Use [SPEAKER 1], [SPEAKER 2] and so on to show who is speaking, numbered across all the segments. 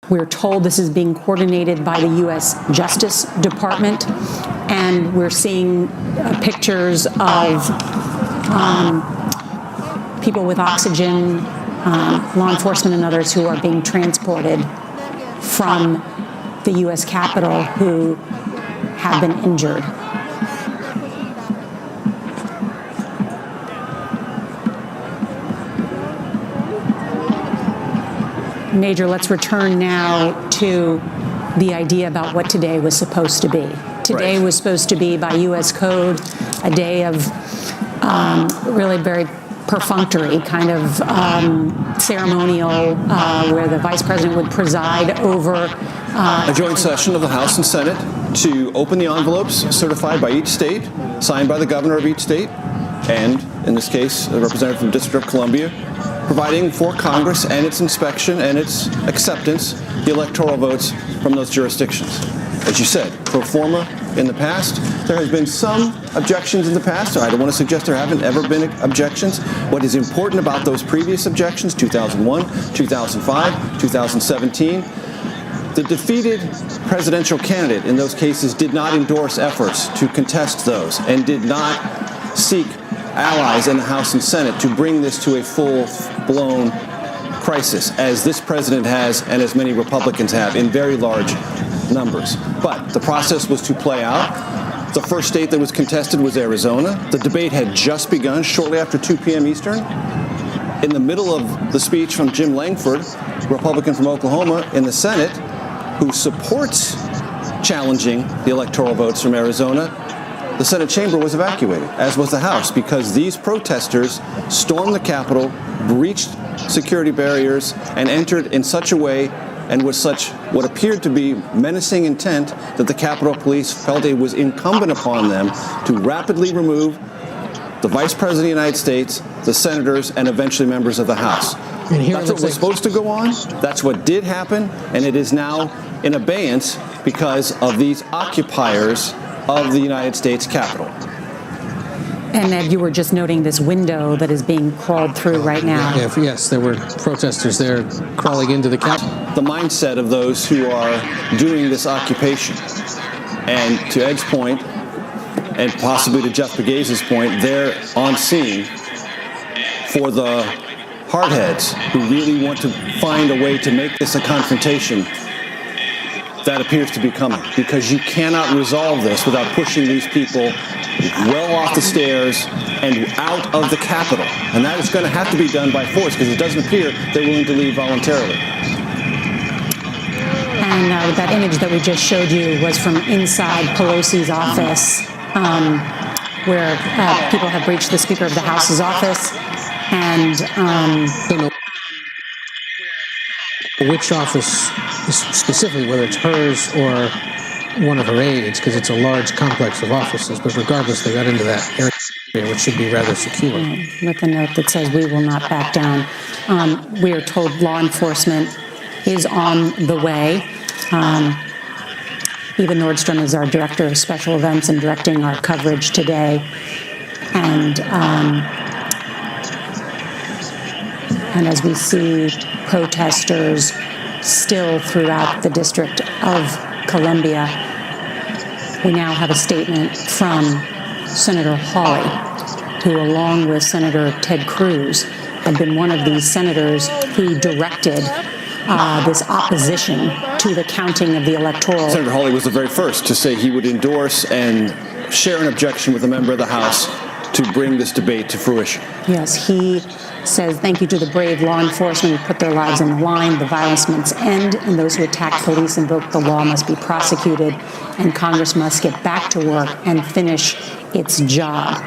[SPEAKER 1] We're told this is being coordinated by the U.S. Justice Department, and we're seeing pictures of people with oxygen, law enforcement and others who are being transported from the U.S. Capitol who have been injured. Major, let's return now to the idea about what today was supposed to be. Today was supposed to be, by U.S. code, a day of really very perfunctory kind of ceremonial where the vice president would preside over
[SPEAKER 2] a joint session of the House and Senate to open the envelopes certified by each state, signed by the governor of each state, and in this case, a representative from the District of Columbia, providing for Congress and its inspection and its acceptance the electoral votes from those jurisdictions. As you said, pro forma in the past. There has been some objections in the past. I don't want to suggest there haven't ever been objections. What is important about those previous objections, 2001, 2005, 2017, the defeated presidential candidate in those cases did not endorse efforts to contest those and did not seek allies in the House and Senate to bring this to a full-blown crisis, as this president has and as many Republicans have in very large numbers. But the process was to play out. The first state that was contested was Arizona. The debate had just begun shortly after 2 p.m. Eastern. In the middle of the speech from Jim Langford, Republican from Oklahoma, in the Senate, who supports challenging the electoral votes from Arizona, the Senate chamber was evacuated, as was the House, because these protesters stormed the Capitol, breached security barriers, and entered in such a way and with such what appeared to be menacing intent that the Capitol Police felt it was incumbent upon them to rapidly remove the Vice President of the United States, the senators, and eventually members of the House. And here that's what was supposed to go on. That's what did happen, and it is now in abeyance because of these occupiers of the United States Capitol.
[SPEAKER 1] And Ed, you were just noting this window that is being crawled through right now.
[SPEAKER 3] Yes, there were protesters there crawling into the Capitol.
[SPEAKER 2] The mindset of those who are doing this occupation. And to Ed's point, and possibly to Jeff Pegues's point, they're on scene for the hardheads who really want to find a way to make this a confrontation that appears to be coming, because you cannot resolve this without pushing these people well off the stairs and out of the Capitol. And that is going to have to be done by force, because it doesn't appear they're willing to leave voluntarily.
[SPEAKER 1] And that image that we just showed you was from inside Pelosi's office, where people have breached the Speaker of the House's office. And
[SPEAKER 3] don't know which office specifically, whether it's hers or one of her aides, because it's a large complex of offices. But regardless, they got into that area, which should be rather secure.
[SPEAKER 1] With a note that says, "We will not back down." We are told law enforcement is on the way. Eva Nordstrom is our director of special events and directing our coverage today. And as we see protesters still throughout the District of Columbia, we now have a statement from Senator Hawley, who, along with Senator Ted Cruz, had been one of these senators who directed this opposition to the counting of the electoral.
[SPEAKER 2] Senator Hawley was the very first to say he would endorse and share an objection with a member of the House to bring this debate to fruition.
[SPEAKER 1] Yes, he says, "Thank you to the brave law enforcement who put their lives on the line. The violence must end, and those who attack police and broke the law must be prosecuted, and Congress must get back to work and finish its job."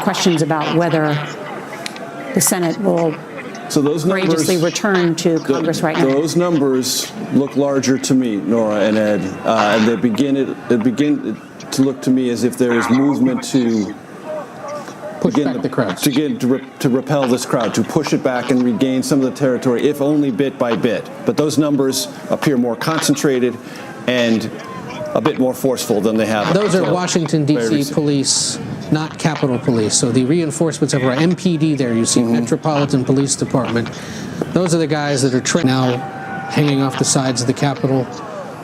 [SPEAKER 1] Questions about whether the Senate will courageously return to Congress right now.
[SPEAKER 2] Those numbers look larger to me, Nora and Ed, and they begin to look to me as if there is movement to
[SPEAKER 3] push back the crowd,
[SPEAKER 2] to repel this crowd, to push it back and regain some of the territory, if only bit by bit. But those numbers appear more concentrated and a bit more forceful than they have.
[SPEAKER 3] Those are Washington, D.C. police, not Capitol Police. So the reinforcements of our MPD there, you see Metropolitan Police Department. Those are the guys that are now hanging off the sides of the Capitol,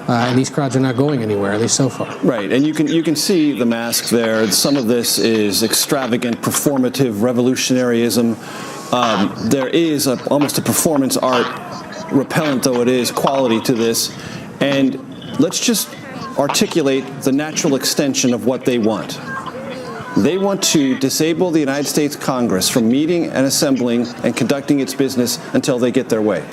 [SPEAKER 3] and these crowds are not going anywhere, at least so far.
[SPEAKER 2] Right, and you can see the mask there. Some of this is extravagant, performative revolutionaryism. There is almost a performance art, repellent though it is, quality to this. And let's just articulate the natural extension of what they want. They want to disable the United States Congress from meeting and assembling and conducting its business until they get their way.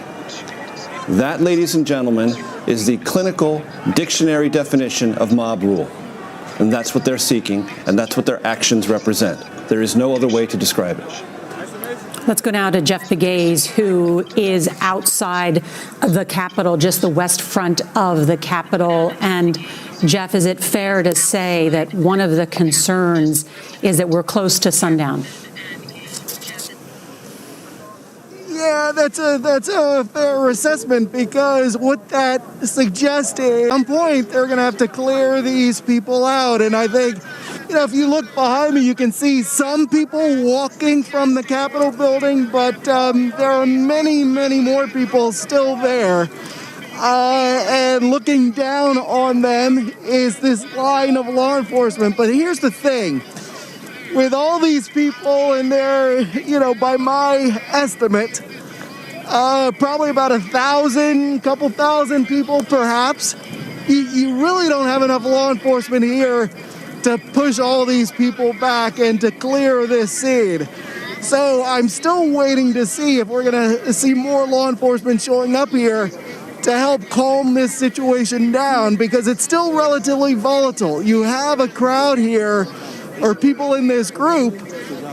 [SPEAKER 2] That, ladies and gentlemen, is the clinical dictionary definition of mob rule. And that's what they're seeking, and that's what their actions represent. There is no other way to describe it.
[SPEAKER 1] Let's go now to Jeff Pegues, who is outside of the Capitol, just the west front of the Capitol. And Jeff, is it fair to say that one of the concerns is that we're close to sundown?
[SPEAKER 4] Yeah, that's a fair assessment, because what that suggests is at some point they're going to have to clear these people out. And I think, if you look behind me, you can see some people walking from the Capitol building, but there are many, many more people still there. And looking down on them is this line of law enforcement. But here's the thing. With all these people, and they're, by my estimate, probably about 1,000, couple thousand people perhaps, you really don't have enough law enforcement here to push all these people back and to clear this scene. So I'm still waiting to see if we're going to see more law enforcement showing up here to help calm this situation down, because it's still relatively volatile. You have a crowd here, or people in this group,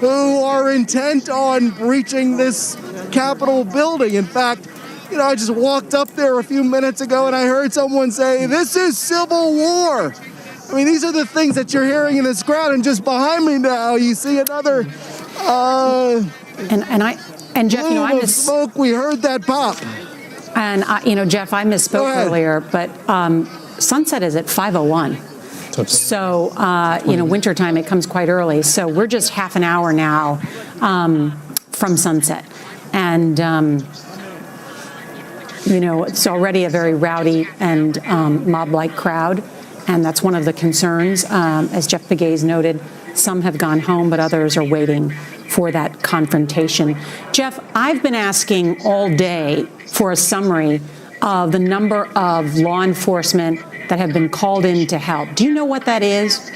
[SPEAKER 4] who are intent on breaching this Capitol building. In fact, I just walked up there a few minutes ago and I heard someone say, "This is civil war." I mean, these are the things that you're hearing in this crowd, and just behind me now, you see another
[SPEAKER 1] and Jeff, I
[SPEAKER 4] smoke. We heard that pop.
[SPEAKER 1] And Jeff, I misspoke earlier, but sunset is at 5:01. So wintertime, it comes quite early. So we're just half an hour now from sunset, and it's already a very rowdy and mob-like crowd. And that's one of the concerns. As Jeff Pegues noted, some have gone home, but others are waiting for that confrontation. Jeff, I've been asking all day for a summary of the number of law enforcement that have been called in to help. Do you know what that is?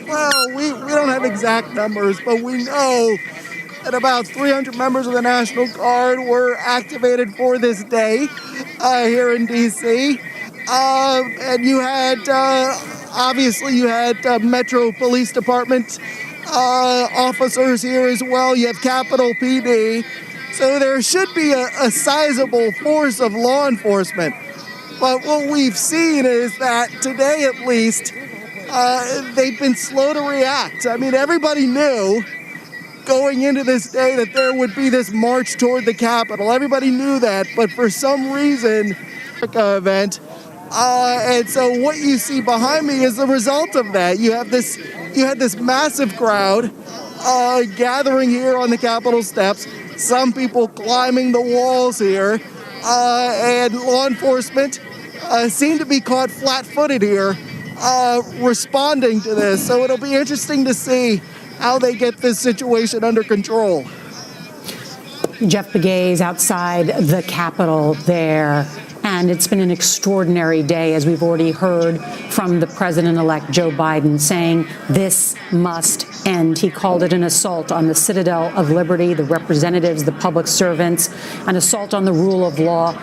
[SPEAKER 4] Well, we don't have exact numbers, but we know that about 300 members of the National Guard were activated for this day here in D.C. And you had, obviously, Metro Police Department officers here as well. You have Capitol PD. So there should be a sizable force of law enforcement. But what we've seen is that today, at least, they've been slow to react. I mean, everybody knew going into this day that there would be this march toward the Capitol. Everybody knew that, but for some reason, event. And so what you see behind me is the result of that. You had this massive crowd gathering here on the Capitol steps. Some people climbing the walls here, and law enforcement seem to be caught flat-footed here, responding to this. So it'll be interesting to see how they get this situation under control.
[SPEAKER 1] Jeff Pegues outside the Capitol there. And it's been an extraordinary day, as we've already heard from the president-elect Joe Biden saying this must end. He called it an assault on the citadel of liberty, the representatives, the public servants, an assault on the rule of law,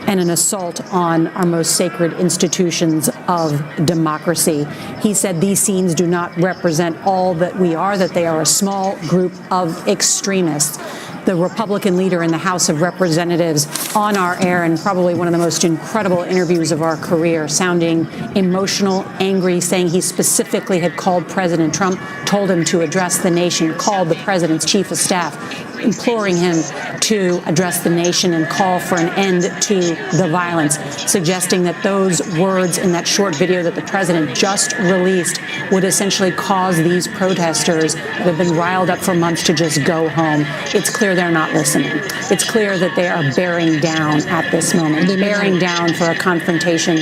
[SPEAKER 1] and an assault on our most sacred institutions of democracy. He said these scenes do not represent all that we are, that they are a small group of extremists. The Republican leader in the House of Representatives on our air, and probably one of the most incredible interviews of our career, sounding emotional, angry, saying he specifically had called President Trump, told him to address the nation, called the president's chief of staff imploring him to address the nation and call for an end to the violence, suggesting that those words in that short video that the president just released would essentially cause these protesters that have been riled up for months to just go home. It's clear they're not listening. It's clear that they are bearing down at this moment, bearing down for a confrontation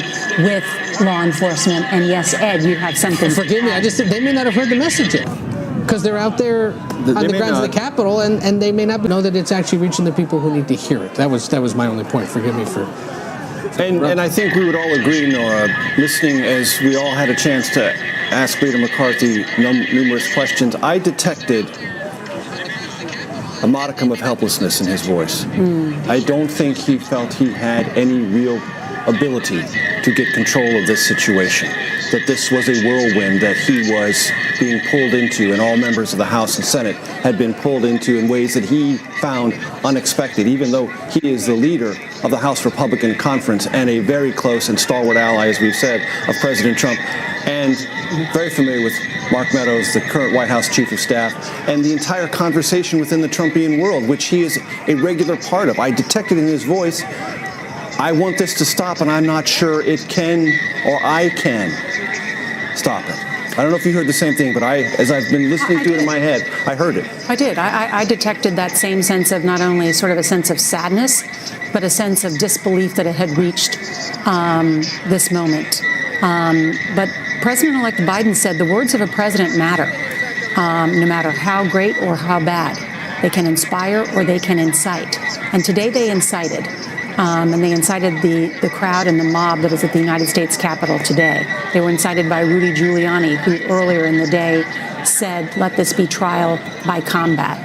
[SPEAKER 1] with law enforcement. And yes, Ed, you have something.
[SPEAKER 3] Forgive me, they may not have heard the message yet, because they're out there on the grounds of the Capitol, and they may not know that it's actually reaching the people who need to hear it. That was my only point. Forgive me for.
[SPEAKER 2] And I think we would all agree, Nora, listening as we all had a chance to ask Leader McCarthy numerous questions, I detected a modicum of helplessness in his voice. I don't think he felt he had any real ability to get control of this situation, that this was a whirlwind that he was being pulled into, and all members of the House and Senate had been pulled into in ways that he found unexpected, even though he is the leader of the House Republican Conference and a very close and stalwart ally, as we've said, of President Trump, and very familiar with Mark Meadows, the current White House Chief of Staff, and the entire conversation within the Trumpian world, which he is a regular part of. I detected in his voice, I want this to stop, and I'm not sure it can or I can stop it. I don't know if you heard the same thing, but as I've been listening to it in my head, I heard it.
[SPEAKER 1] I did. I detected that same sense of not only sort of a sense of sadness, but a sense of disbelief that it had reached this moment. But President-elect Biden said the words of a president matter, no matter how great or how bad. They can inspire or they can incite. And today they incited. And they incited the crowd and the mob that is at the United States Capitol today. They were incited by Rudy Giuliani, who earlier in the day said, let this be trial by combat.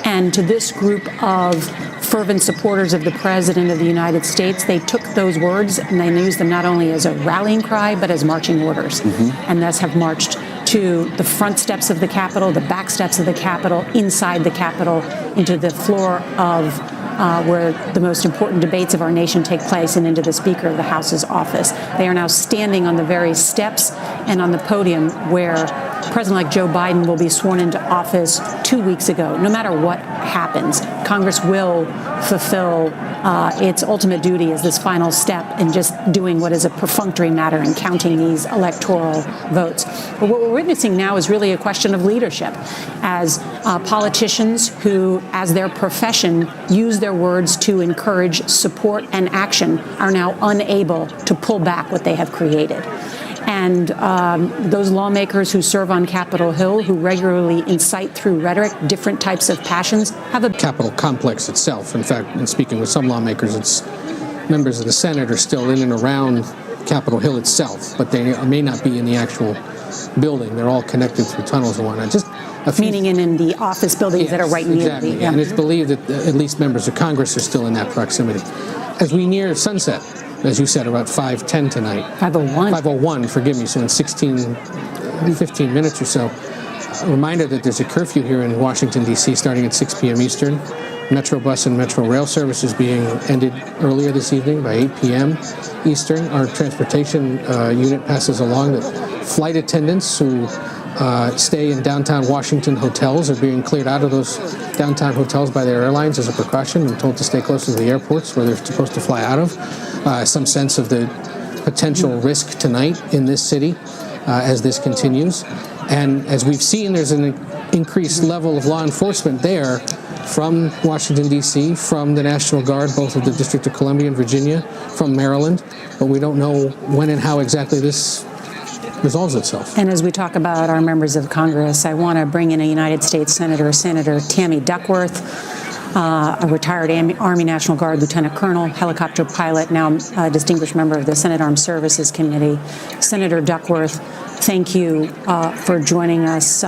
[SPEAKER 1] And to this group of fervent supporters of the President of the United States, they took those words and they used them not only as a rallying cry, but as marching orders, and thus have marched to the front steps of the Capitol, the back steps of the Capitol, inside the Capitol, into the floor of where the most important debates of our nation take place, and into the Speaker of the House's office. They are now standing on the very steps and on the podium where President-elect Joe Biden will be sworn into office 2 weeks ago. No matter what happens, Congress will fulfill its ultimate duty as this final step in just doing what is a perfunctory matter and counting these electoral votes. But what we're witnessing now is really a question of leadership, as politicians who, as their profession, use their words to encourage support and action are now unable to pull back what they have created. And those lawmakers who serve on Capitol Hill, who regularly incite through rhetoric different types of passions, have a
[SPEAKER 3] Capitol complex itself. In fact, in speaking with some lawmakers, it's members of the Senate are still in and around Capitol Hill itself, but they may not be in the actual building. They're all connected through tunnels and whatnot. Just
[SPEAKER 1] meaning in the office buildings that are right near
[SPEAKER 3] exactly. And it's believed that at least members of Congress are still in that proximity. As we near sunset, as you said, about 5:10 tonight.
[SPEAKER 1] 5:01.
[SPEAKER 3] 5:01, forgive me, so in 15 minutes or so. A reminder that there's a curfew here in Washington, D.C. starting at 6 p.m. Eastern. Metro bus and Metro rail services being ended earlier this evening by 8 p.m. Eastern. Our transportation unit passes along that flight attendants who stay in downtown Washington hotels are being cleared out of those downtown hotels by their airlines as a precaution and told to stay close to the airports where they're supposed to fly out of. Some sense of the potential risk tonight in this city as this continues. And as we've seen, there's an increased level of law enforcement there from Washington, D.C., from the National Guard, both of the District of Columbia and Virginia, from Maryland. But we don't know when and how exactly this resolves itself.
[SPEAKER 1] And as we talk about our members of Congress, I want to bring in a United States Senator, Senator Tammy Duckworth, a retired Army National Guard Lieutenant Colonel, helicopter pilot, now a distinguished member of the Senate Armed Services Committee. Senator Duckworth, thank you for joining us.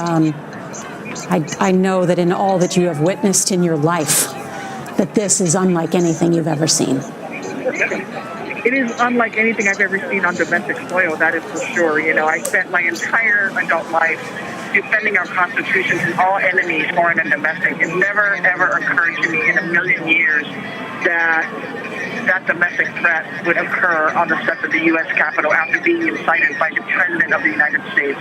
[SPEAKER 1] I know that in all that you have witnessed in your life, that this is unlike anything you've ever seen.
[SPEAKER 5] It is unlike anything I've ever seen on domestic soil, that is for sure. You know, I spent my entire adult life defending our Constitution from all enemies, foreign and domestic. It never, ever occurred to me in a million years that that domestic threat would occur on the steps of the U.S. Capitol after being incited by the President of the United States.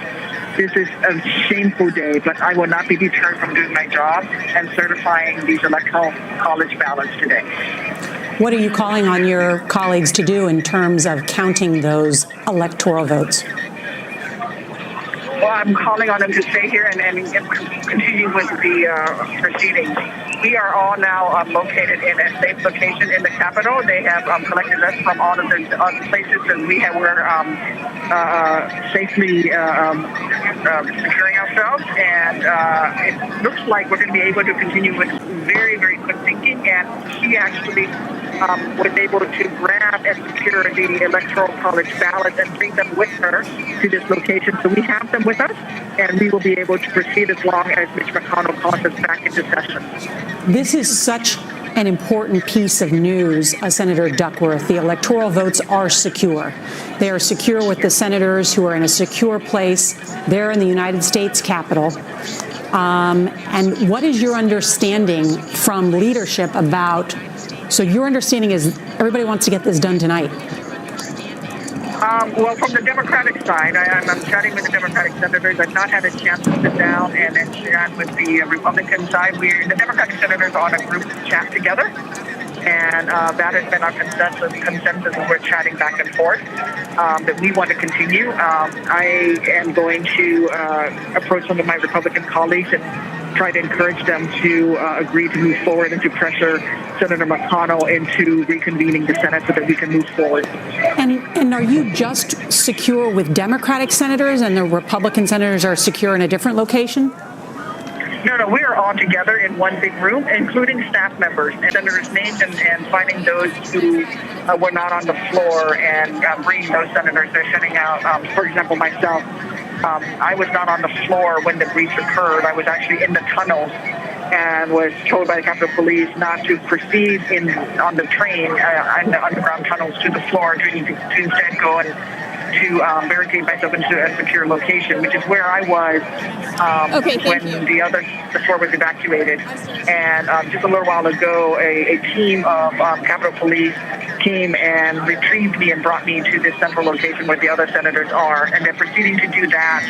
[SPEAKER 5] This is a shameful day, but I will not be deterred from doing my job and certifying these electoral college ballots today.
[SPEAKER 1] What are you calling on your colleagues to do in terms of counting those electoral votes?
[SPEAKER 5] Well, I'm calling on them to stay here and continue with the proceedings. We are all now located in a safe location in the Capitol. They have collected us from all of the places, and we're safely securing ourselves. And it looks like we're going to be able to continue with very, very quick thinking. And she actually was able to grab and secure the electoral college ballots and bring them with her to this location. So we have them with us, and we will be able to proceed as long as Mitch McConnell calls us back into session.
[SPEAKER 1] This is such an important piece of news, Senator Duckworth. The electoral votes are secure. They are secure with the senators who are in a secure place there in the United States Capitol. And what is your understanding from leadership about, so your understanding is everybody wants to get this done tonight?
[SPEAKER 5] Well, from the Democratic side, I'm chatting with the Democratic senators. I've not had a chance to sit down and chat with the Republican side. The Democratic senators are on a group chat together, and that has been our consensus as we're chatting back and forth, that we want to continue. I am going to approach some of my Republican colleagues and try to encourage them to agree to move forward and to pressure Senator McConnell into reconvening the Senate so that we can move forward.
[SPEAKER 1] And are you just secure with Democratic senators and the Republican senators are secure in a different location?
[SPEAKER 5] No, we are all together in one big room, including staff members and senators' names and finding those who were not on the floor and bringing those senators. They're sending out, for example, myself. I was not on the floor when the breach occurred. I was actually in the tunnels and was told by the Capitol Police not to proceed on the train in the underground tunnels to the floor, to instead go and to barricade myself into a secure location, which is where I was when the floor was evacuated. And just a little while ago, a team of Capitol Police came and retrieved me and brought me to this central location where the other senators are, and they're proceeding to do that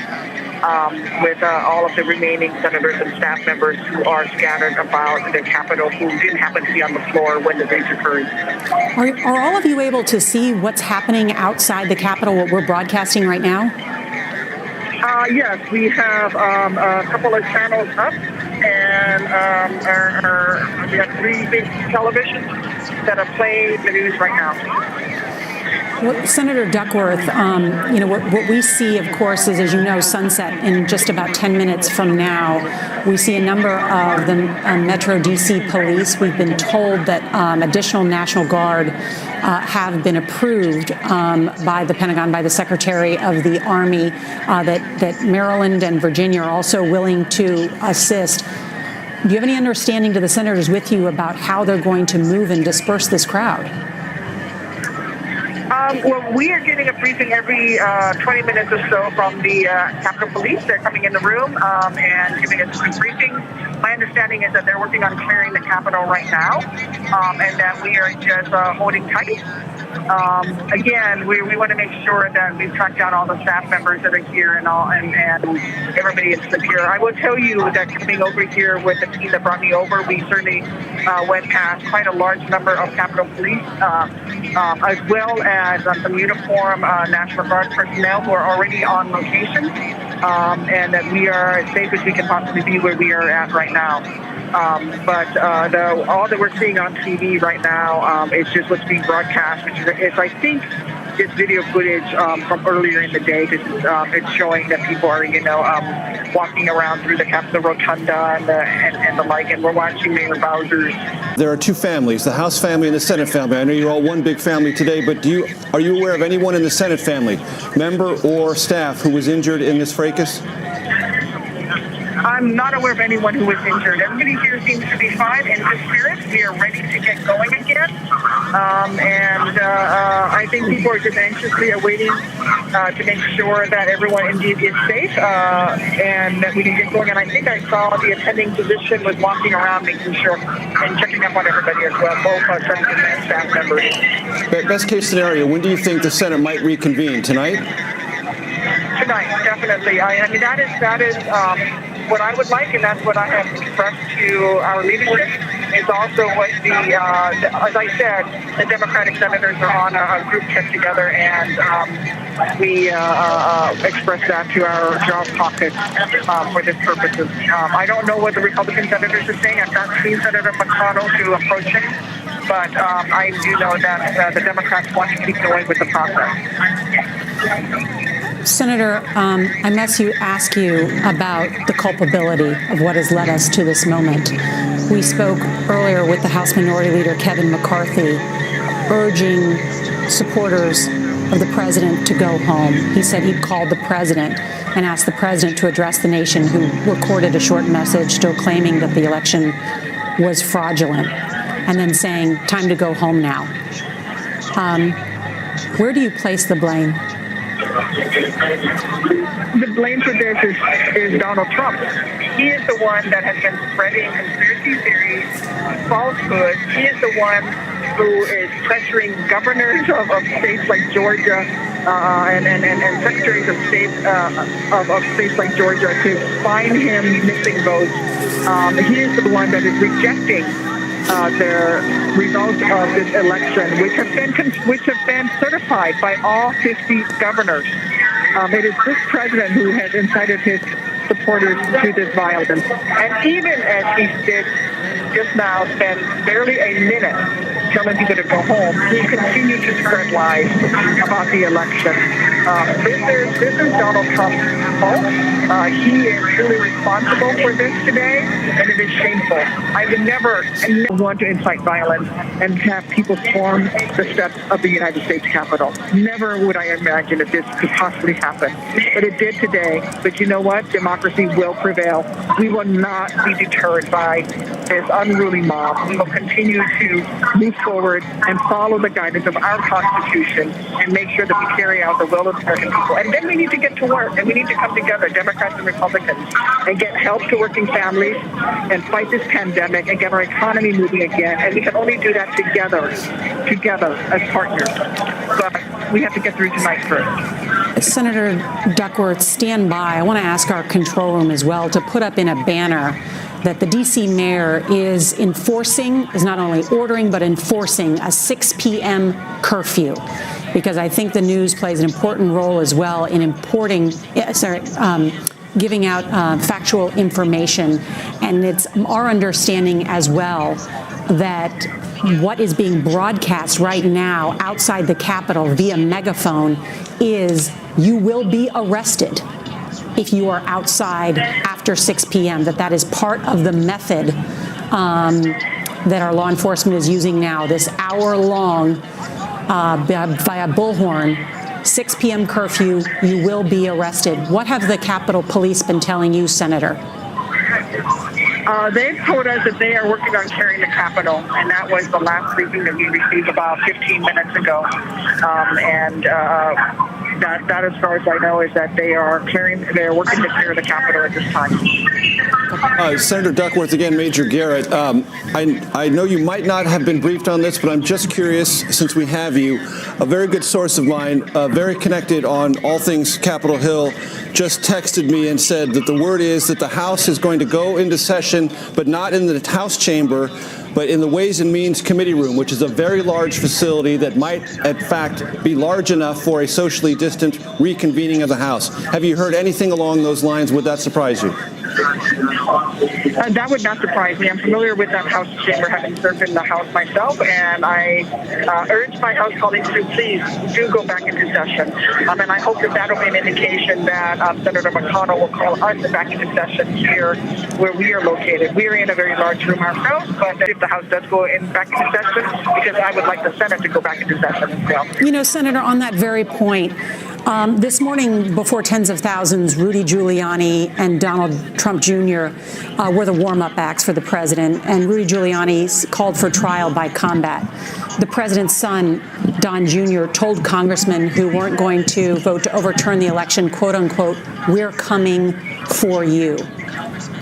[SPEAKER 5] with all of the remaining senators and staff members who are scattered about the Capitol who didn't happen to be on the floor when the breach occurred.
[SPEAKER 1] Are all of you able to see what's happening outside the Capitol, what we're broadcasting right now?
[SPEAKER 5] Yes, we have a couple of channels up, and we have 3 big televisions that are playing the news right now.
[SPEAKER 1] Well, Senator Duckworth, what we see, of course, is, as you know, sunset in just about 10 minutes from now. We see a number of the Metro D.C. police. We've been told that additional National Guard have been approved by the Pentagon, by the Secretary of the Army, that Maryland and Virginia are also willing to assist. Do you have any understanding to the senators with you about how they're going to move and disperse this crowd?
[SPEAKER 5] Well, we are getting a briefing every 20 minutes or so from the Capitol Police. They're coming in the room and giving us a briefing. My understanding is that they're working on clearing the Capitol right now, and that we are just holding tight. Again, we want to make sure that we've tracked down all the staff members that are here and everybody is secure. I will tell you that coming over here with the team that brought me over, we certainly went past quite a large number of Capitol Police, as well as some uniform National Guard personnel who are already on location, and that we are as safe as we can possibly be where we are at right now. But all that we're seeing on TV right now is just what's being broadcast, which is I think, this video footage from earlier in the day. It's showing that people are, walking around through the Capitol Rotunda and the like, and we're watching Mayor Bowser's.
[SPEAKER 2] There are 2 families, the House family and the Senate family. I know you're all one big family today, but are you aware of anyone in the Senate family, member or staff, who was injured in this fracas?
[SPEAKER 5] I'm not aware of anyone who was injured. Everybody here seems to be fine and good spirits. We are ready to get going again. I think people are just anxiously awaiting to make sure that everyone indeed is safe and that we can get going. And I think I saw the attending physician was walking around making sure and checking up on everybody as well, both senators and staff members.
[SPEAKER 2] Best case scenario, when do you think the Senate might reconvene? Tonight?
[SPEAKER 5] Tonight, definitely. I mean, that is what I would like, and that's what I have expressed to our leadership. Is also what as I said, the Democratic senators are on a group trip together, and we expressed that to our job caucus for this purposes. I don't know what the Republican senators are saying. I've not seen Senator McConnell to approach him, but I do know that the Democrats want to keep going with the process.
[SPEAKER 1] Senator, I must ask you about the culpability of what has led us to this moment. We spoke earlier with the House Minority Leader Kevin McCarthy, urging supporters of the president to go home. He said he'd called the president and asked the president to address the nation, who recorded a short message still claiming that the election was fraudulent, and then saying, time to go home now. Where do you place the blame?
[SPEAKER 5] The blame for this is Donald Trump. He is the one that has been spreading conspiracy theories, falsehoods. He is the one who is pressuring governors of states like Georgia and secretaries of state of states like Georgia to fine him missing votes. He is the one that is rejecting the results of this election, which have been certified by all 50 governors. It is this president who has incited his supporters to this violence. And even as he did just now, spend barely a minute telling people to go home, he continued to spread lies about the election. This is Donald Trump's fault. He is really responsible for this today, and it is shameful. I would never want to incite violence and have people storm the steps of the United States Capitol. Never would I imagine that this could possibly happen. But it did today. But you know what? Democracy will prevail. We will not be deterred by this unruly mob. We will continue to move forward and follow the guidance of our Constitution and make sure that we carry out the will of the American people. And then we need to get to work, and we need to come together, Democrats and Republicans, and get help to working families and fight this pandemic and get our economy moving again. And we can only do that together as partners. But we have to get through tonight first.
[SPEAKER 1] Senator Duckworth, stand by. I want to ask our control room as well to put up in a banner that the D.C. mayor is not only ordering, but enforcing a 6 p.m. curfew, because I think the news plays an important role as well in giving out factual information. And it's our understanding as well that what is being broadcast right now outside the Capitol via megaphone is you will be arrested if you are outside after 6 p.m., that is part of the method that our law enforcement is using now, this hour-long via bullhorn, 6 p.m. curfew, you will be arrested. What have the Capitol Police been telling you, Senator?
[SPEAKER 5] They've told us that they are working on clearing the Capitol, and that was the last briefing that we received about 15 minutes ago. That, as far as I know, is that they are working to clear the Capitol at this time.
[SPEAKER 2] Senator Duckworth, again, Major Garrett. I know you might not have been briefed on this, but I'm just curious, since we have you, a very good source of mine, very connected on all things Capitol Hill, just texted me and said that the word is that the House is going to go into session, but not in the House chamber, but in the Ways and Means Committee room, which is a very large facility that might, in fact, be large enough for a socially distant reconvening of the House. Have you heard anything along those lines? Would that surprise you?
[SPEAKER 5] That would not surprise me. I'm familiar with that House chamber, having served in the House myself, and I urge my House colleagues to please do go back into session. And I hope that will be an indication that Senator McConnell will call us back into session here where we are located. We are in a very large room ourselves, but if the House does go back into session, because I would like the Senate to go back into session as well.
[SPEAKER 1] You know, Senator, on that very point, This morning, before tens of thousands, Rudy Giuliani and Donald Trump Jr. Were the warm-up acts for the president, and Rudy Giuliani called for trial by combat. The president's son, Don Jr., told congressmen who weren't going to vote to overturn the election, quote unquote, "We're coming for you."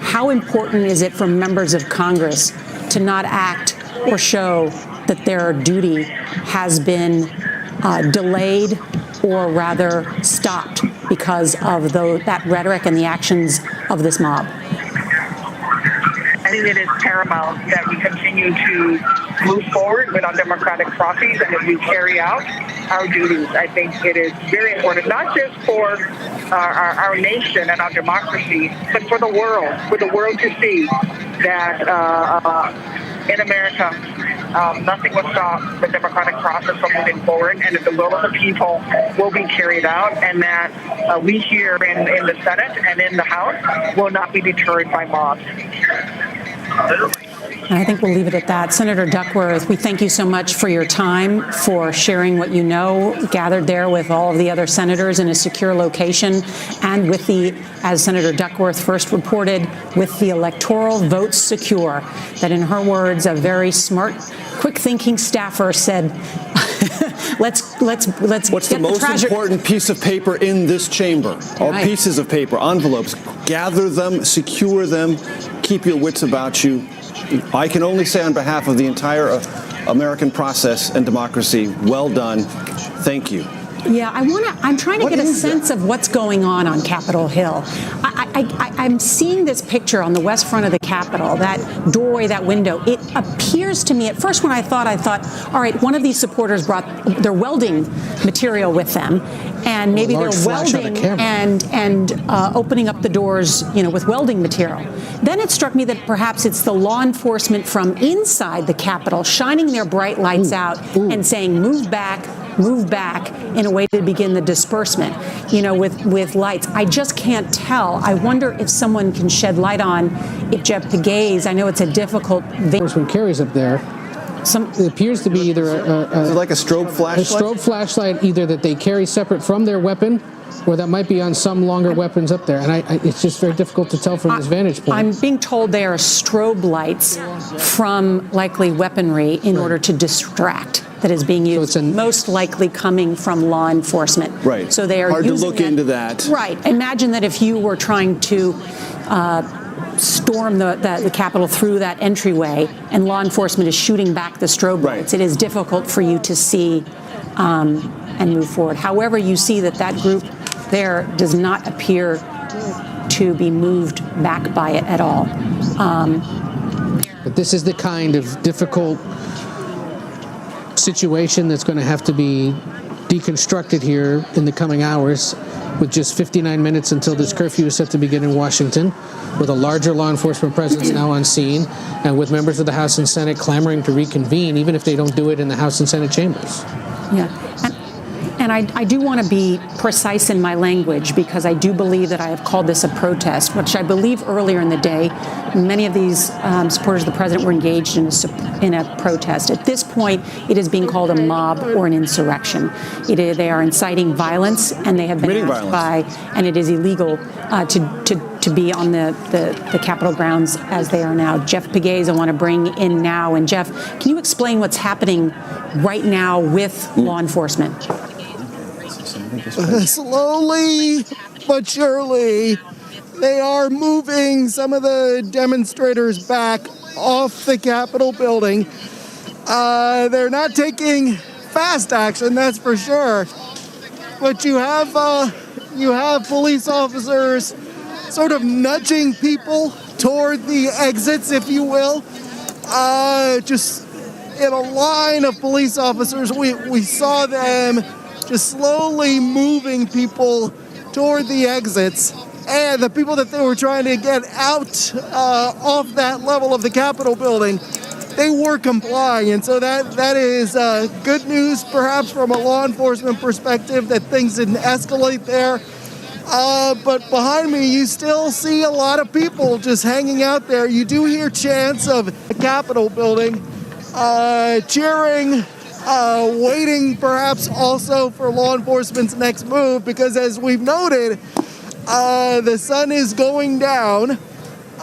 [SPEAKER 1] How important is it for members of Congress to not act or show that their duty has been delayed or rather stopped because of that rhetoric and the actions of this mob?
[SPEAKER 5] I think it is paramount that we continue to move forward with our democratic processes and that we carry out our duties. I think it is very important, not just for our nation and our democracy, but for the world to see that in America, nothing will stop the democratic process from moving forward, and that the will of the people will be carried out, and that we here in the Senate and in the House will not be deterred by mobs.
[SPEAKER 1] I think we'll leave it at that. Senator Duckworth, we thank you so much for your time, for sharing what you know, gathered there with all of the other senators in a secure location, and with as Senator Duckworth first reported, with the electoral votes secure, that in her words, a very smart, quick-thinking staffer said, let's
[SPEAKER 2] What's
[SPEAKER 1] get
[SPEAKER 2] the most important piece of paper in this chamber? All
[SPEAKER 1] right.
[SPEAKER 2] Pieces of paper, envelopes. Gather them, secure them, keep your wits about you. I can only say on behalf of the entire American process and democracy, well done. Thank you.
[SPEAKER 1] Yeah, I'm trying to get a sense of what's going on Capitol Hill. I'm seeing this picture on the west front of the Capitol, that doorway, that window. It appears to me, at first when I thought, all right, one of these supporters brought their welding material with them, and maybe they're welding and opening up the doors, with welding material. Then it struck me that perhaps it's the law enforcement from inside the Capitol shining their bright lights out and saying, move back, in a way to begin the disbursement, with lights. I just can't tell. I wonder if someone can shed light on if Jeff Pegues, I know it's a difficult...
[SPEAKER 3] Enforcement carries up there. It appears to be either
[SPEAKER 2] Is it like a strobe flashlight?
[SPEAKER 3] A strobe flashlight, either that they carry separate from their weapon, or that might be on some longer weapons up there. And it's just very difficult to tell from this vantage point.
[SPEAKER 1] I'm being told they are strobe lights from likely weaponry in order to distract that is being used, most likely coming from law enforcement.
[SPEAKER 2] Right.
[SPEAKER 1] So they are
[SPEAKER 2] hard
[SPEAKER 1] using
[SPEAKER 2] to look into that.
[SPEAKER 1] Right. Imagine that if you were trying to storm the Capitol through that entryway and law enforcement is shooting back the strobe lights, it is difficult for you to see and move forward. However, you see that group there does not appear to be moved back by it at all.
[SPEAKER 3] But this is the kind of difficult situation that's going to have to be deconstructed here in the coming hours, with just 59 minutes until this curfew is set to begin in Washington, with a larger law enforcement presence now on scene, and with members of the House and Senate clamoring to reconvene, even if they don't do it in the House and Senate chambers.
[SPEAKER 1] Yeah. And I do want to be precise in my language, because I do believe that I have called this a protest, which I believe earlier in the day, many of these supporters of the president were engaged in a protest. At this point, it is being called a mob or an insurrection. They are inciting violence, and they have been asked and it is illegal to be on the Capitol grounds as they are now. Jeff Pegues, I want to bring in now. And Jeff, can you explain what's happening right now with law enforcement?
[SPEAKER 4] Slowly but surely, they are moving some of the demonstrators back off the Capitol building. They're not taking fast action, that's for sure. But you have police officers sort of nudging people toward the exits, if you will. Just in a line of police officers, we saw them just slowly moving people toward the exits, and the people that they were trying to get out off that level of the Capitol building, they were complying. And so that is good news, perhaps from a law enforcement perspective, that things didn't escalate there. But behind me, you still see a lot of people just hanging out there. You do hear chants of the Capitol building, cheering waiting perhaps also for law enforcement's next move, because as we've noted, the sun is going down.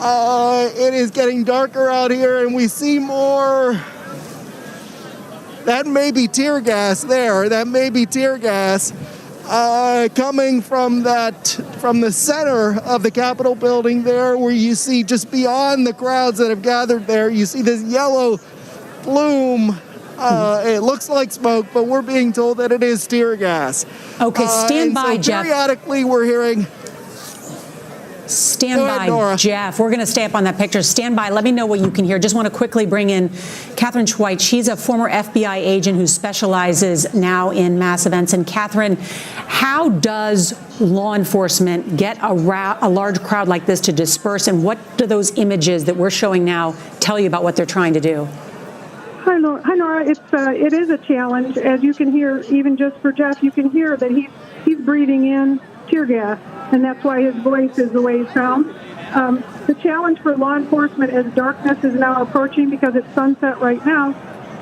[SPEAKER 4] It is getting darker out here, and we see more. That may be tear gas there. That may be tear gas coming from the center of the Capitol building there, where you see just beyond the crowds that have gathered there, you see this yellow plume. It looks like smoke, but we're being told that it is tear gas.
[SPEAKER 1] Okay, stand by, Jeff.
[SPEAKER 4] Periodically, we're hearing.
[SPEAKER 1] Stand
[SPEAKER 4] Go ahead,
[SPEAKER 1] by,
[SPEAKER 4] Nora.
[SPEAKER 1] Jeff. We're going to stay up on that picture. Stand by. Let me know what you can hear. Just want to quickly bring in Catherine Schweitz. She's a former FBI agent who specializes now in mass events. And Catherine, how does law enforcement get a large crowd like this to disperse? And what do those images that we're showing now tell you about what they're trying to do?
[SPEAKER 6] Hi, Nora. It is a challenge. As you can hear, even just for Jeff, you can hear that he's breathing in tear gas, and that's why his voice is the way he sounds. The challenge for law enforcement as darkness is now approaching, because it's sunset right now,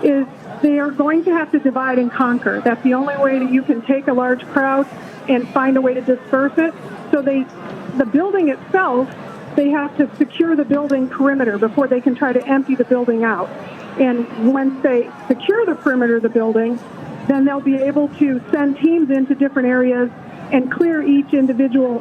[SPEAKER 6] is they are going to have to divide and conquer. That's the only way that you can take a large crowd and find a way to disperse it. So the building itself, they have to secure the building perimeter before they can try to empty the building out. And once they secure the perimeter of the building, then they'll be able to send teams into different areas and clear each individual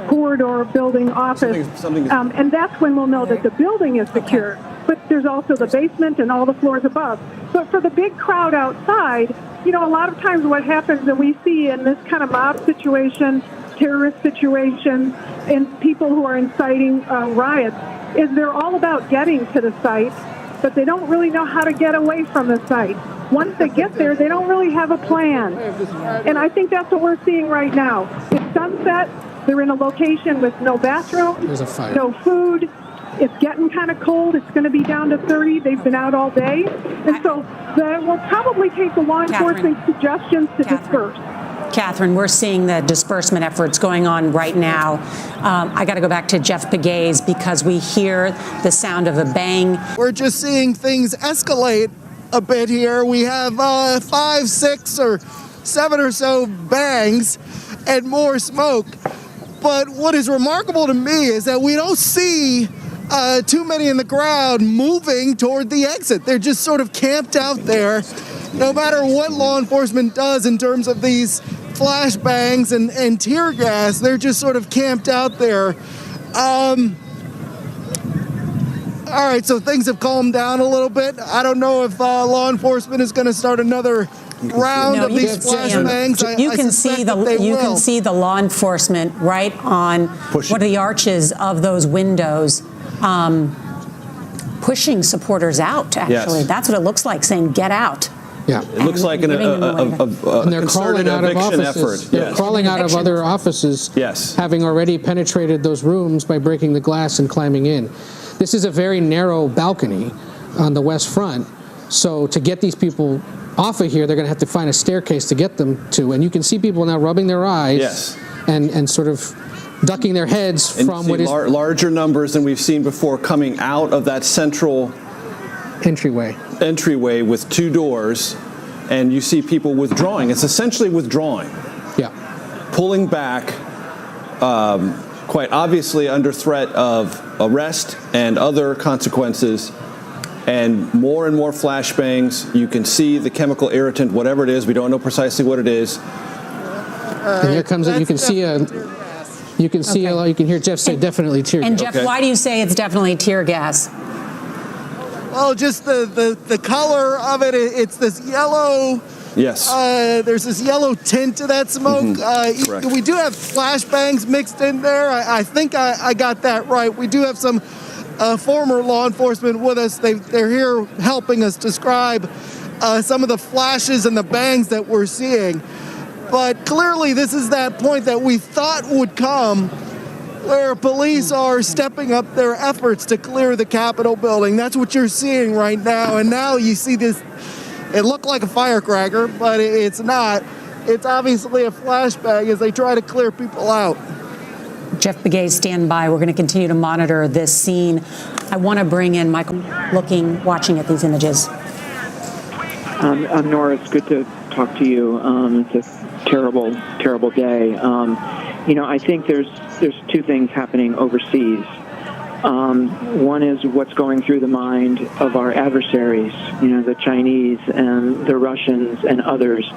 [SPEAKER 6] corridor, building, office. And that's when we'll know that the building is secure. But there's also the basement and all the floors above. But for the big crowd outside, a lot of times what happens, and we see in this kind of mob situation, terrorist situation, and people who are inciting riots, is they're all about getting to the site, but they don't really know how to get away from the site. Once they get there, they don't really have a plan. And I think that's what we're seeing right now. It's sunset. They're in a location with no bathroom, no food. It's getting kind of cold. It's going to be down to 30. They've been out all day. And so that will probably take the law enforcement suggestions to disperse.
[SPEAKER 1] Catherine, we're seeing the disbursement efforts going on right now. I got to go back to Jeff Pegues, because we hear the sound of a bang.
[SPEAKER 4] We're just seeing things escalate a bit here. We have 5, 6, or 7 or so bangs and more smoke. But what is remarkable to me is that we don't see too many in the crowd moving toward the exit. They're just sort of camped out there. No matter what law enforcement does in terms of these flashbangs and tear gas, they're just sort of camped out there. All right, so things have calmed down a little bit. I don't know if law enforcement is going to start another round of these flashbangs.
[SPEAKER 1] You can see the law enforcement right on one of the arches of those windows, pushing supporters out. Actually,
[SPEAKER 2] Yes.
[SPEAKER 1] That's what it looks like, saying "Get out."
[SPEAKER 3] Yeah.
[SPEAKER 2] It looks like
[SPEAKER 3] And they're crawling out of offices.
[SPEAKER 2] effort.
[SPEAKER 3] They're crawling out of other offices,
[SPEAKER 2] Yes.
[SPEAKER 3] having already penetrated those rooms by breaking the glass and climbing in. This is a very narrow balcony on the west front, so to get these people off of here, they're going to have to find a staircase to get them to. And you can see people now rubbing their eyes,
[SPEAKER 2] Yes.
[SPEAKER 3] and sort of ducking their heads
[SPEAKER 2] And
[SPEAKER 3] from
[SPEAKER 2] you
[SPEAKER 3] what
[SPEAKER 2] see
[SPEAKER 3] is
[SPEAKER 2] larger numbers than we've seen before coming out of that central entryway with 2 doors, and you see people withdrawing. It's essentially withdrawing,
[SPEAKER 3] Yeah.
[SPEAKER 2] pulling back, quite obviously under threat of arrest and other consequences, and more flashbangs. You can see the chemical irritant, whatever it is. We don't know precisely what it is.
[SPEAKER 3] And here comes it. You can see you can hear Jeff say definitely tear gas.
[SPEAKER 1] And Jeff, why do you say it's definitely tear gas?
[SPEAKER 4] Well, just the color of it. It's this yellow.
[SPEAKER 2] Yes.
[SPEAKER 4] There's this yellow tint to that smoke.
[SPEAKER 2] Correct.
[SPEAKER 4] We do have flashbangs mixed in there. I think I got that right. We do have some former law enforcement with us. They're here helping us describe some of the flashes and the bangs that we're seeing. But clearly this is that point that we thought would come, where police are stepping up their efforts to clear the Capitol building. That's what you're seeing right now. And now you see this, it looked like a firecracker, but it's not. It's obviously a flashbang as they try to clear people out.
[SPEAKER 1] Jeff Pegues, stand by. We're going to continue to monitor this scene. I want to bring in Michael watching at these images.
[SPEAKER 7] Nora, it's good to talk to you. It's a terrible, terrible day. I think there's two things happening overseas. One is what's going through the mind of our adversaries, the Chinese and the Russians and others.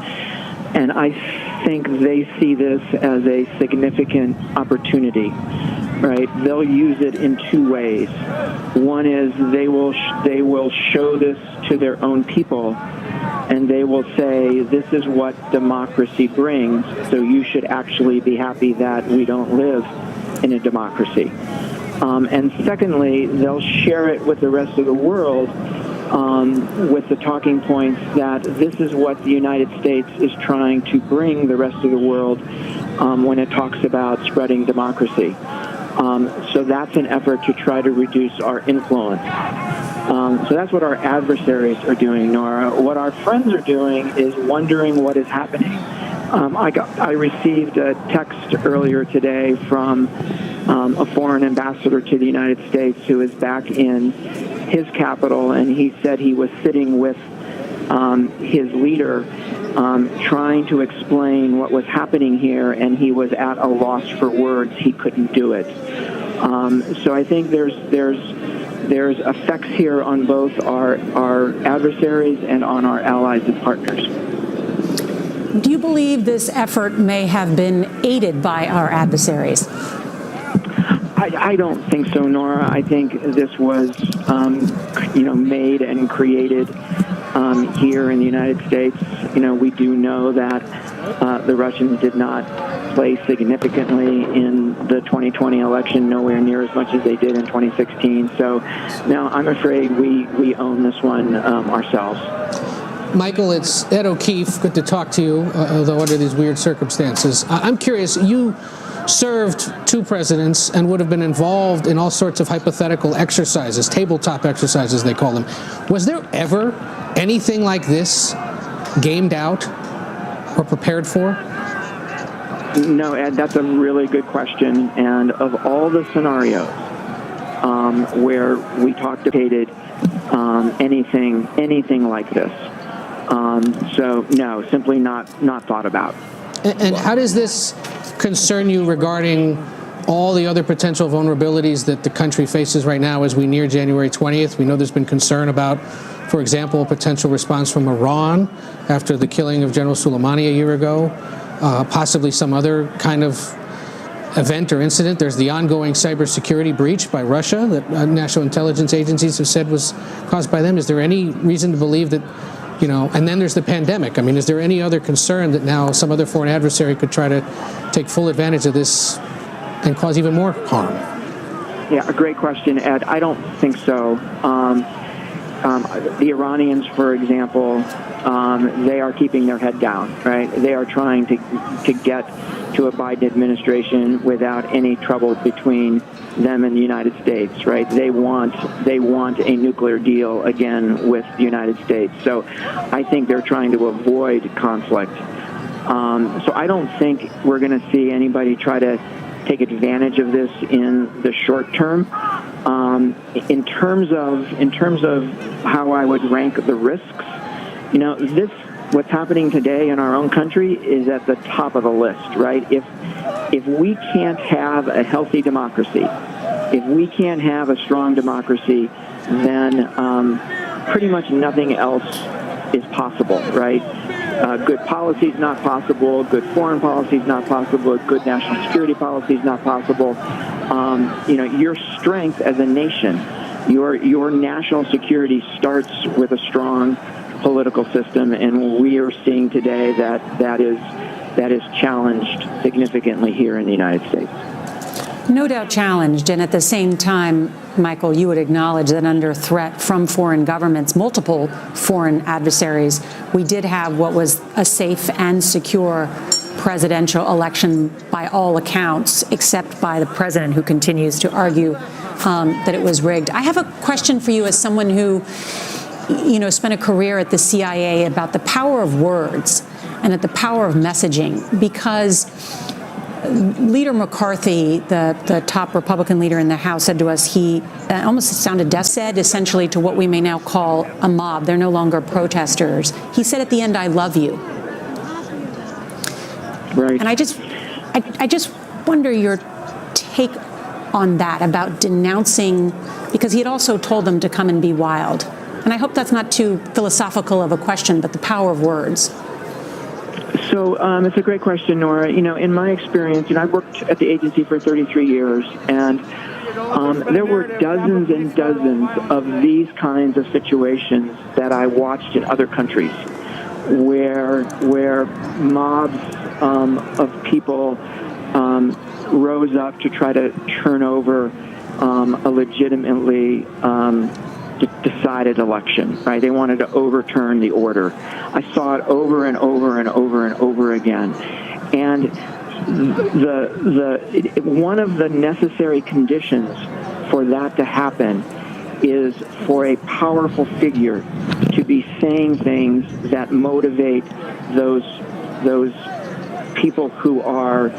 [SPEAKER 7] And I think they see this as a significant opportunity, right? They'll use it in two ways. One is they will show this to their own people, and they will say, this is what democracy brings, so you should actually be happy that we don't live in a democracy. And secondly, they'll share it with the rest of the world with the talking points that this is what the United States is trying to bring the rest of the world when it talks about spreading democracy. So that's an effort to try to reduce our influence. So that's what our adversaries are doing, Nora. What our friends are doing is wondering what is happening. I received a text earlier today from a foreign ambassador to the United States who is back in his capital, and he said he was sitting with his leader trying to explain what was happening here, and he was at a loss for words. He couldn't do it. So I think there's effects here on both our adversaries and on our allies and partners.
[SPEAKER 1] Do you believe this effort may have been aided by our adversaries?
[SPEAKER 7] I don't think so, Nora. I think this was, made and created here in the United States. We do know that the Russians did not play significantly in the 2020 election, nowhere near as much as they did in 2016. So, no, I'm afraid we own this one ourselves.
[SPEAKER 3] Michael, it's Ed O'Keefe. Good to talk to you, although under these weird circumstances. I'm curious, you served two presidents and would have been involved in all sorts of hypothetical exercises, tabletop exercises they call them. Was there ever anything like this gamed out or prepared for?
[SPEAKER 7] No, Ed, that's a really good question. And of all the scenarios where we talked about anything like this, so no, simply not thought about.
[SPEAKER 3] And how does this concern you regarding all the other potential vulnerabilities that the country faces right now as we near January 20th? We know there's been concern about, for example, a potential response from Iran after the killing of General Soleimani a year ago, possibly some other kind of event or incident. There's the ongoing cybersecurity breach by Russia that national intelligence agencies have said was caused by them. Is there any reason to believe that, and then there's the pandemic. I mean, is there any other concern that now some other foreign adversary could try to take full advantage of this and cause even more harm?
[SPEAKER 7] Yeah, a great question, Ed. I don't think so. The Iranians, for example, they are keeping their head down, right? They are trying to get to a Biden administration without any trouble between them and the United States, right? They want a nuclear deal again with the United States. So I think they're trying to avoid conflict. So I don't think we're going to see anybody try to take advantage of this in the short term. In terms of how I would rank the risks, what's happening today in our own country is at the top of the list, right? If we can't have a healthy democracy, if we can't have a strong democracy, then pretty much nothing else is possible, right? Good policy is not possible. Good foreign policy is not possible. Good national security policy is not possible. Your strength as a nation, your national security starts with a strong political system, and we are seeing today that is challenged significantly here in the United States.
[SPEAKER 1] No doubt challenged, and at the same time, Michael, you would acknowledge that under threat from foreign governments, multiple foreign adversaries, we did have what was a safe and secure presidential election by all accounts, except by the president, who continues to argue that it was rigged. I have a question for you as someone who, spent a career at the CIA, about the power of words and at the power of messaging, because Leader McCarthy, the top Republican leader in the House, said to us, he almost sounded deaf, said essentially to what we may now call a mob. They're no longer protesters. He said at the end, "I love you."
[SPEAKER 7] Right.
[SPEAKER 1] And I just wonder your take on that, about denouncing, because he had also told them to come and be wild. And I hope that's not too philosophical of a question, but the power of words.
[SPEAKER 7] So it's a great question, Nora. In my experience, I worked at the agency for 33 years, and there were dozens and dozens of these kinds of situations that I watched in other countries, where mobs of people rose up to try to turn over a legitimately decided election, right? They wanted to overturn the order. I saw it over and over and over and over again. And one of the necessary conditions for that to happen is for a powerful figure to be saying things that motivate those people who are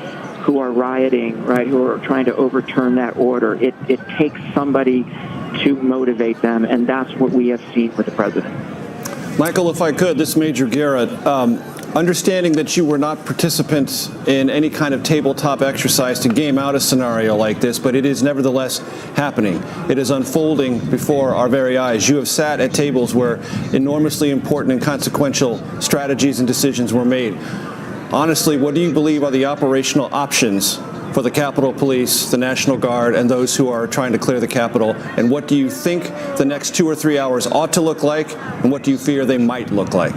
[SPEAKER 7] rioting, right, who are trying to overturn that order. It takes somebody to motivate them, and that's what we have seen with the president.
[SPEAKER 2] Michael, if I could, this is Major Garrett. Understanding that you were not participants in any kind of tabletop exercise to game out a scenario like this, but it is nevertheless happening. It is unfolding before our very eyes. You have sat at tables where enormously important and consequential strategies and decisions were made. Honestly, what do you believe are the operational options for the Capitol Police, the National Guard, and those who are trying to clear the Capitol? And what do you think the next 2 or 3 hours ought to look like, and what do you fear they might look like?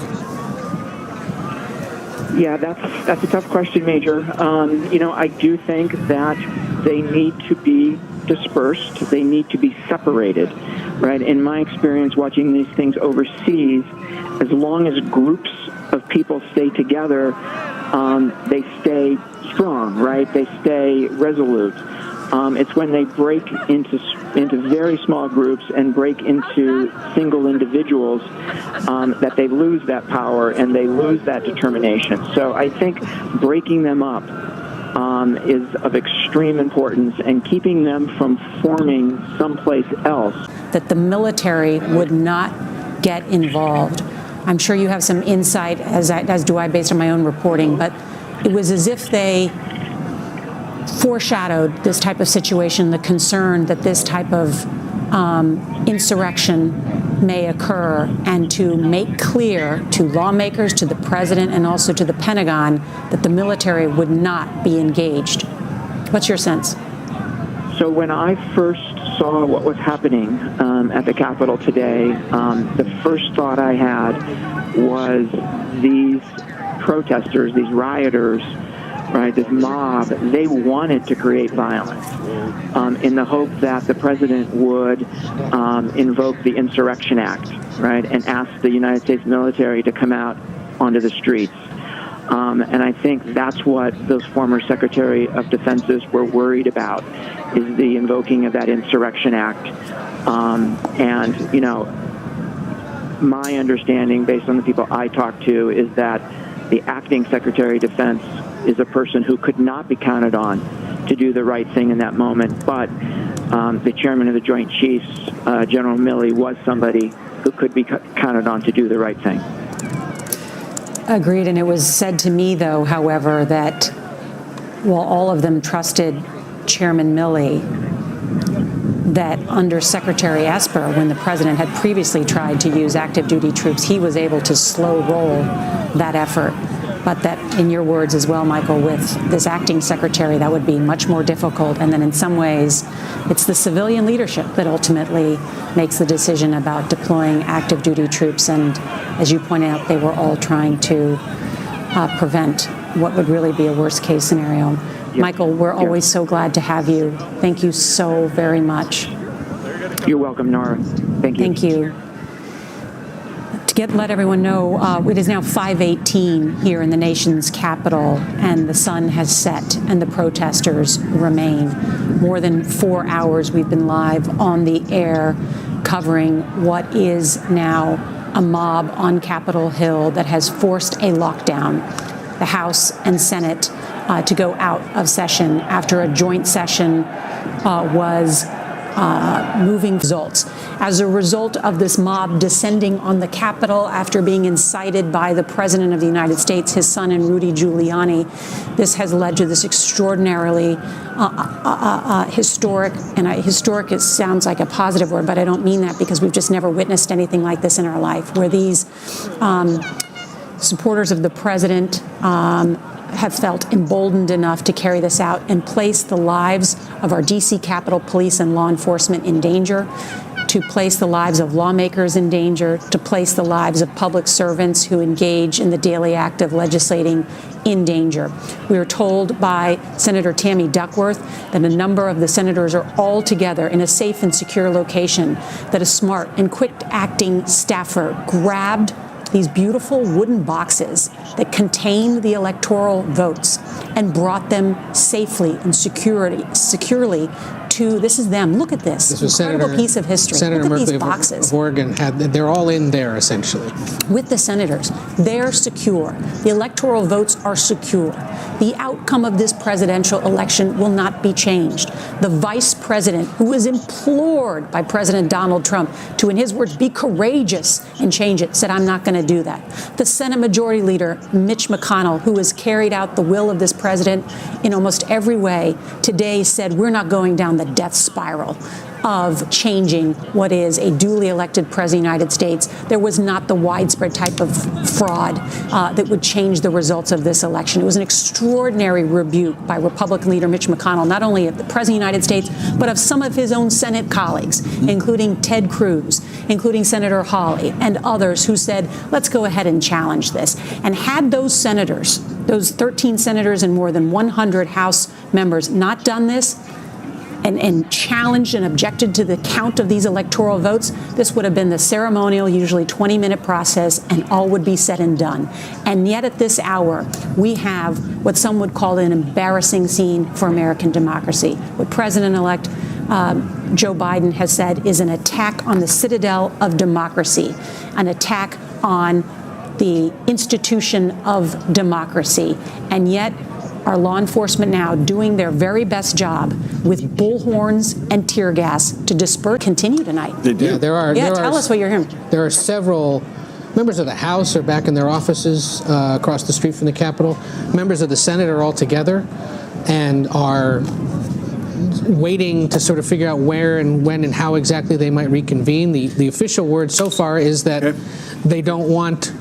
[SPEAKER 7] Yeah, that's a tough question, Major. I do think that they need to be dispersed. They need to be separated, right? In my experience watching these things overseas, as long as groups of people stay together, they stay strong, right? They stay resolute. It's when they break into very small groups and break into single individuals that they lose that power and they lose that determination. So I think breaking them up is of extreme importance, and keeping them from forming someplace else.
[SPEAKER 1] That the military would not get involved. I'm sure you have some insight, as do I, based on my own reporting, but it was as if they foreshadowed this type of situation, the concern that this type of insurrection may occur, and to make clear to lawmakers, to the president, and also to the Pentagon that the military would not be engaged. What's your sense?
[SPEAKER 7] So when I first saw what was happening at the Capitol today, the first thought I had was these protesters, these rioters, right, this mob, they wanted to create violence in the hope that the president would invoke the Insurrection Act, right, and ask the United States military to come out onto the streets. And I think that's what those former Secretary of Defenses were worried about, is the invoking of that Insurrection Act. My understanding, based on the people I talked to, is that the acting Secretary of Defense is a person who could not be counted on to do the right thing in that moment. But the chairman of the Joint Chiefs, General Milley, was somebody who could be counted on to do the right thing.
[SPEAKER 1] Agreed. And it was said to me, though, however, that while all of them trusted Chairman Milley, that under Secretary Esper, when the president had previously tried to use active duty troops, he was able to slow roll that effort. But that, in your words as well, Michael, with this acting secretary, that would be much more difficult. And then in some ways, it's the civilian leadership that ultimately makes the decision about deploying active duty troops. And as you point out, they were all trying to prevent what would really be a worst case scenario. Yep. Michael, we're always so glad to have you. Thank you so very much.
[SPEAKER 7] You're welcome, Nora. Thank you.
[SPEAKER 1] Thank you. Let everyone know, it is now 5:18 here in the nation's capital, and the sun has set and the protesters remain. More than 4 hours we've been live on the air covering what is now a mob on Capitol Hill that has forced a lockdown. The House and Senate to go out of session after a joint session was moving results. As a result of this mob descending on the Capitol after being incited by the President of the United States, his son, and Rudy Giuliani, this has led to this extraordinarily historic, and historic it sounds like a positive word, but I don't mean that, because we've just never witnessed anything like this in our life, where these supporters of the president have felt emboldened enough to carry this out and place the lives of our D.C. Capitol Police and law enforcement in danger, to place the lives of lawmakers in danger, to place the lives of public servants who engage in the daily act of legislating in danger. We were told by Senator Tammy Duckworth that a number of the senators are all together in a safe and secure location, that a smart and quick-acting staffer grabbed these beautiful wooden boxes that contain the electoral votes and brought them safely and securely to, this is them. Look at this.
[SPEAKER 3] This was
[SPEAKER 1] incredible piece of history.
[SPEAKER 3] Senator
[SPEAKER 1] Look at
[SPEAKER 3] Murphy
[SPEAKER 1] these boxes.
[SPEAKER 3] of Oregon they're all in there essentially.
[SPEAKER 1] With the senators, they're secure. The electoral votes are secure. The outcome of this presidential election will not be changed. The vice president, who was implored by President Donald Trump to, in his words, be courageous and change it, said, I'm not going to do that. The Senate Majority Leader, Mitch McConnell, who has carried out the will of this president in almost every way, today said, we're not going down the death spiral of changing what is a duly elected president of the United States. There was not the widespread type of fraud that would change the results of this election. It was an extraordinary rebuke by Republican leader Mitch McConnell, not only of the president of the United States, but of some of his own Senate colleagues, including Ted Cruz, including Senator Hawley, and others who said, let's go ahead and challenge this. And had those senators, those 13 senators and more than 100 House members, not done this, and challenged and objected to the count of these electoral votes, this would have been the ceremonial, usually 20-minute process, and all would be said and done. And yet at this hour, we have what some would call an embarrassing scene for American democracy. What President-elect Joe Biden has said is an attack on the citadel of democracy, an attack on the institution of democracy. And yet, our law enforcement now doing their very best job with bullhorns and tear gas to disperse. Continue tonight.
[SPEAKER 2] They do.
[SPEAKER 3] Yeah,
[SPEAKER 1] tell us what you're hearing.
[SPEAKER 3] There are several members of the House are back in their offices across the street from the Capitol. Members of the Senate are all together and are waiting to sort of figure out where and when and how exactly they might reconvene. The official word so far is that they don't want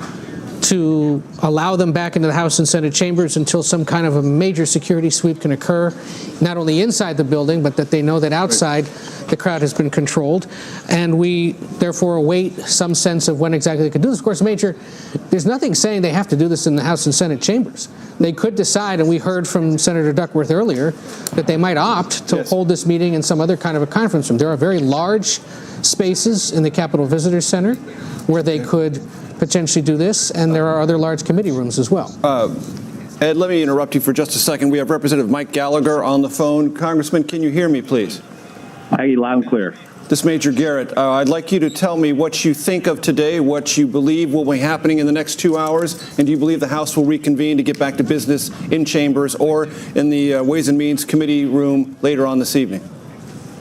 [SPEAKER 3] to allow them back into the House and Senate chambers until some kind of a major security sweep can occur, not only inside the building, but that they know that outside the crowd has been controlled. And we therefore await some sense of when exactly they could do this. Of course, Major, there's nothing saying they have to do this in the House and Senate chambers. They could decide, and we heard from Senator Duckworth earlier, that they might opt to hold this meeting in some other kind of a conference room. There are very large spaces in the Capitol Visitor Center where they could potentially do this, and there are other large committee rooms as well.
[SPEAKER 2] Ed, let me interrupt you for just a second. We have Representative Mike Gallagher on the phone. Congressman, can you hear me, please?
[SPEAKER 8] Hi, loud and clear.
[SPEAKER 2] This is Major Garrett. I'd like you to tell me what you think of today, what you believe will be happening in the next 2 hours, and do you believe the House will reconvene to get back to business in chambers or in the Ways and Means Committee room later on this evening?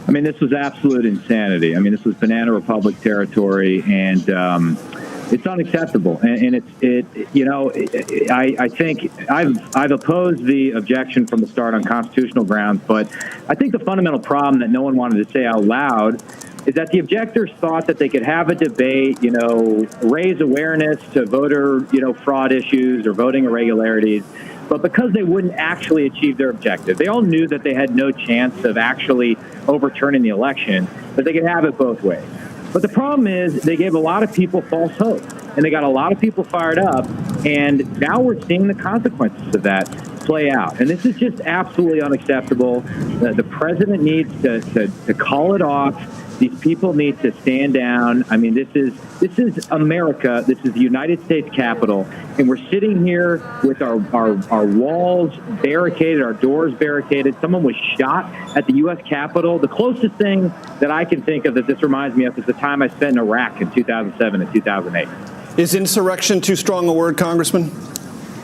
[SPEAKER 8] I mean, this was absolute insanity. I mean, this was Banana Republic territory, and it's unacceptable. And I think I've opposed the objection from the start on constitutional grounds, but I think the fundamental problem that no one wanted to say out loud is that the objectors thought that they could have a debate, raise awareness to voter, fraud issues or voting irregularities. But because they wouldn't actually achieve their objective, they all knew that they had no chance of actually overturning the election, but they could have it both ways. But the problem is they gave a lot of people false hope, and they got a lot of people fired up, and now we're seeing the consequences of that play out. And this is just absolutely unacceptable. The president needs to call it off. These people need to stand down. I mean, this is America. This is the United States Capitol, and we're sitting here with our walls barricaded, our doors barricaded. Someone was shot at the U.S. Capitol. The closest thing that I can think of that this reminds me of is the time I spent in Iraq in 2007 and 2008.
[SPEAKER 2] Is insurrection too strong a word, Congressman?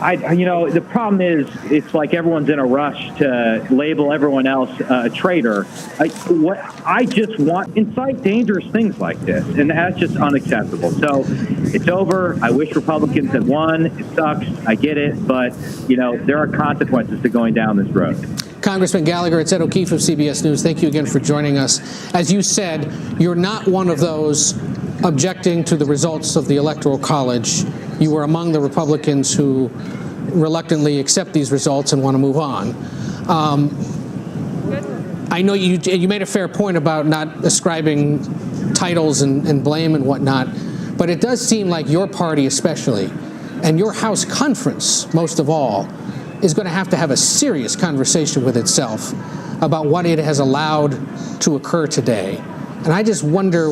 [SPEAKER 8] The problem is it's like everyone's in a rush to label everyone else a traitor. I just want incite dangerous things like this, and that's just unacceptable. So it's over. I wish Republicans had won. It sucks. I get it, but there are consequences to going down this road.
[SPEAKER 3] Congressman Gallagher, it's Ed O'Keefe of CBS News. Thank you again for joining us. As you said, you're not one of those objecting to the results of the Electoral College. You were among the Republicans who reluctantly accept these results and want to move on. I know you made a fair point about not ascribing titles and blame and whatnot, but it does seem like your party especially, and your House conference most of all, is going to have a serious conversation with itself about what it has allowed to occur today. And I just wonder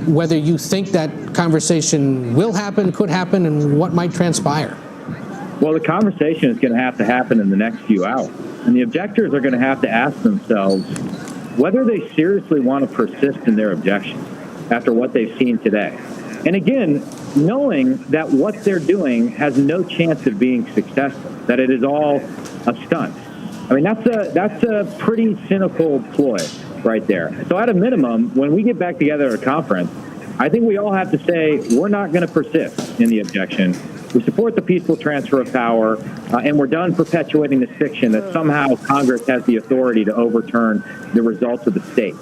[SPEAKER 3] whether you think that conversation will happen, could happen, and what might transpire.
[SPEAKER 8] Well, the conversation is going to happen in the next few hours. And the objectors are going to have to ask themselves whether they seriously want to persist in their objections after what they've seen today. And again, knowing that what they're doing has no chance of being successful, that it is all a stunt. I mean, that's a pretty cynical ploy right there. So at a minimum, when we get back together at a conference, I think we all have to say we're not going to persist in the objection. We support the peaceful transfer of power, and we're done perpetuating this fiction that somehow Congress has the authority to overturn the results of the states.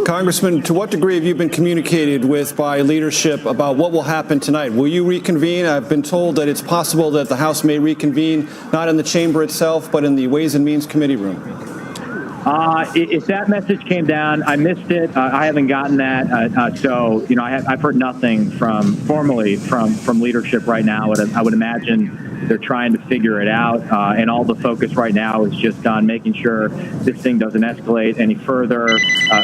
[SPEAKER 2] Congressman, to what degree have you been communicated with by leadership about what will happen tonight? Will you reconvene? I've been told that it's possible that the House may reconvene, not in the chamber itself, but in the Ways and Means Committee room.
[SPEAKER 8] If that message came down, I missed it. I haven't gotten that. I've heard nothing formally from leadership right now. I would imagine they're trying to figure it out. And all the focus right now is just on making sure this thing doesn't escalate any further,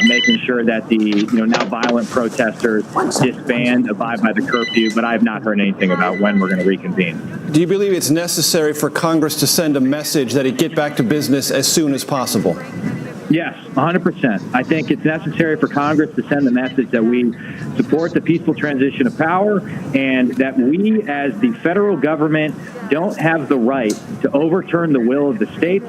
[SPEAKER 8] making sure that the now violent protesters disband, abide by the curfew. But I have not heard anything about when we're going to reconvene.
[SPEAKER 2] Do you believe it's necessary for Congress to send a message that it get back to business as soon as possible?
[SPEAKER 8] Yes, 100%. I think it's necessary for Congress to send the message that we support the peaceful transition of power and that we, as the federal government, don't have the right to overturn the will of the states.